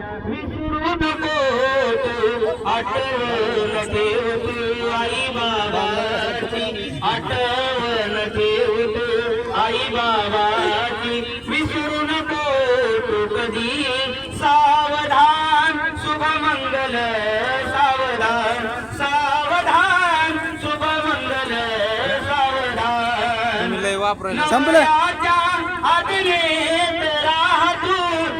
विसरू नको तू आठवण ठेव तू आई बाबाची आठवण ठेव तू आई बाबाची विसरू नको तू कधी सावधान शुभमंगल सावधान सावधान शुभमंगल सावधान संपलं आदिने